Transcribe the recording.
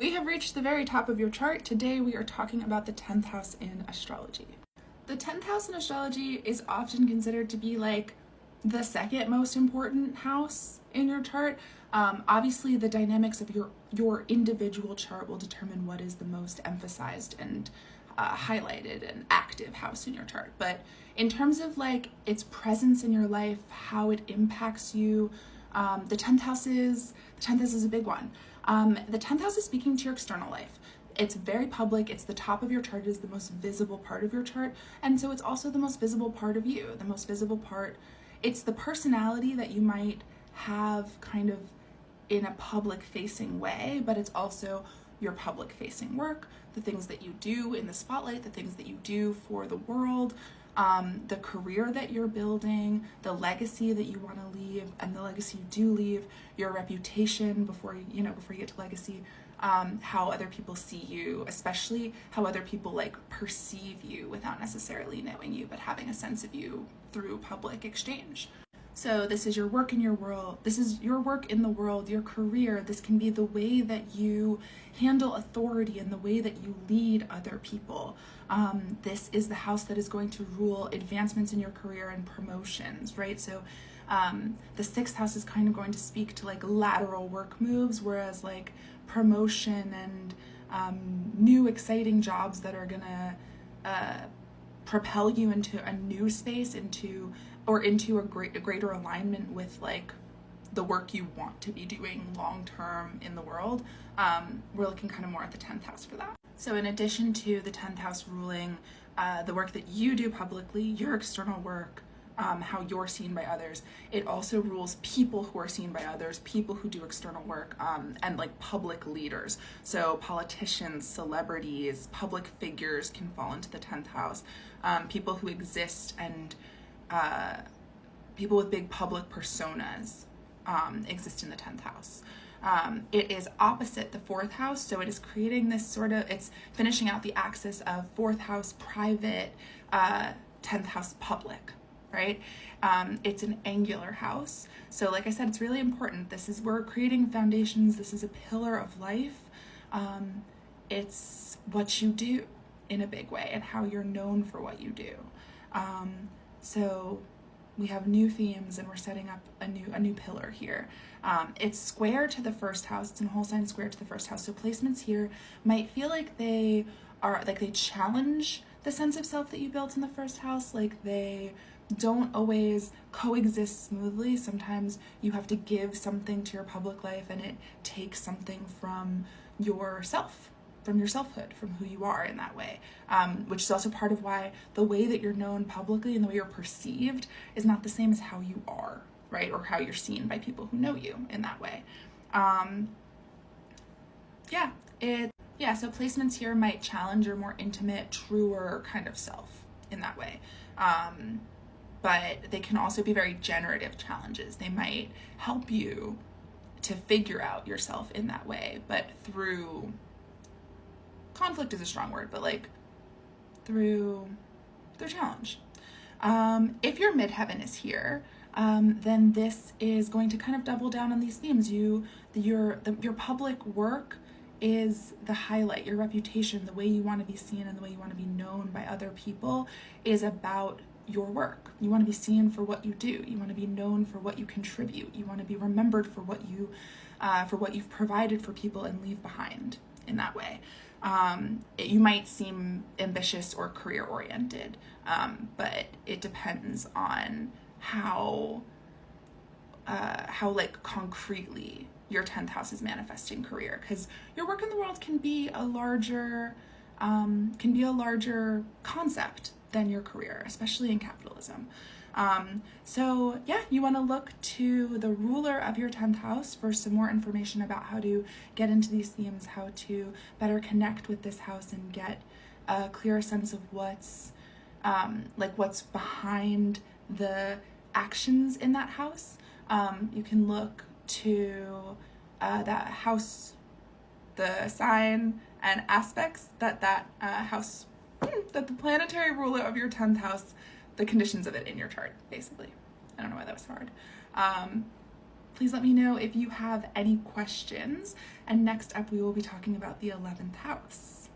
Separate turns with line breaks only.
We have reached the very top of your chart. Today we are talking about the 10th house in astrology. The 10th house in astrology is often considered to be like the second most important house in your chart. Obviously the dynamics of your individual chart will determine what is the most emphasized and highlighted and active house in your chart. But in terms of like its presence in your life, how it impacts you, the 10th house is a big one. The 10th house is speaking to your external life. It's very public. It's the top of your chart. It is the most visible part of your chart. And so it's also the most visible part of you. The most visible part, it's the personality that you might have kind of in a public facing way, but it's also your public facing work, the things that you do in the spotlight, the things that you do for the world, the career that you're building, the legacy that you want to leave, and the legacy you do leave, your reputation before you get to legacy, how other people see you, especially how other people like perceive you without necessarily knowing you, but having a sense of you through public exchange. So this is your work in your world. This is your work in the world, your career. This can be the way that you handle authority and the way that you lead other people. This is the house that is going to rule advancements in your career and promotions, right? So the 6th house is kind of going to speak to like lateral work moves, whereas like promotion and new exciting jobs that are gonna propel you into a new space, into a greater alignment with like the work you want to be doing long term in the world. We're looking kind of more at the 10th house for that. So in addition to the 10th house ruling the work that you do publicly, your external work, how you're seen by others, it also rules people who are seen by others, people who do external work, and like public leaders. So politicians, celebrities, public figures can fall into the 10th house. People who exist and people with big public personas exist in the 10th house. It is opposite the 4th house, so it is creating this sort of, it's finishing out the axis of 4th house private, 10th house public, right? It's an angular house. So like I said, it's really important. We're creating foundations. This is a pillar of life. It's what you do in a big way and how you're known for what you do. So we have new themes and we're setting up a new pillar here. It's square to the 1st house. It's in whole sign square to the 1st house. So placements here might feel like they challenge the sense of self that you built in the 1st house. Like they don't always coexist smoothly. Sometimes you have to give something to your public life and it takes something from yourself, from your selfhood, from who you are in that way, which is also part of why the way that you're known publicly and the way you're perceived is not the same as how you are, right? Or how you're seen by people who know you in that way. So placements here might challenge your more intimate, truer kind of self in that way. But they can also be very generative challenges. They might help you to figure out yourself in that way, but through conflict is a strong word, but like through challenge. If your midheaven is here, then this is going to kind of double down on these themes. Your public work is the highlight. Your reputation, the way you want to be seen and the way you want to be known by other people is about your work. You want to be seen for what you do. You want to be known for what you contribute. You want to be remembered for what you've provided for people and leave behind in that way. You might seem ambitious or career oriented, but it depends on how like concretely your 10th house is manifesting career, because your work in the world can be a larger concept than your career, especially in capitalism. So yeah, you want to look to the ruler of your 10th house for some more information about how to get into these themes, how to better connect with this house and get a clearer sense of what's behind the actions in that house. You can look to that house, the sign and aspects that house, that the planetary ruler of your 10th house, the conditions of it in your chart, basically. I don't know why that was hard. Please let me know if you have any questions. And next up, we will be talking about the 11th house.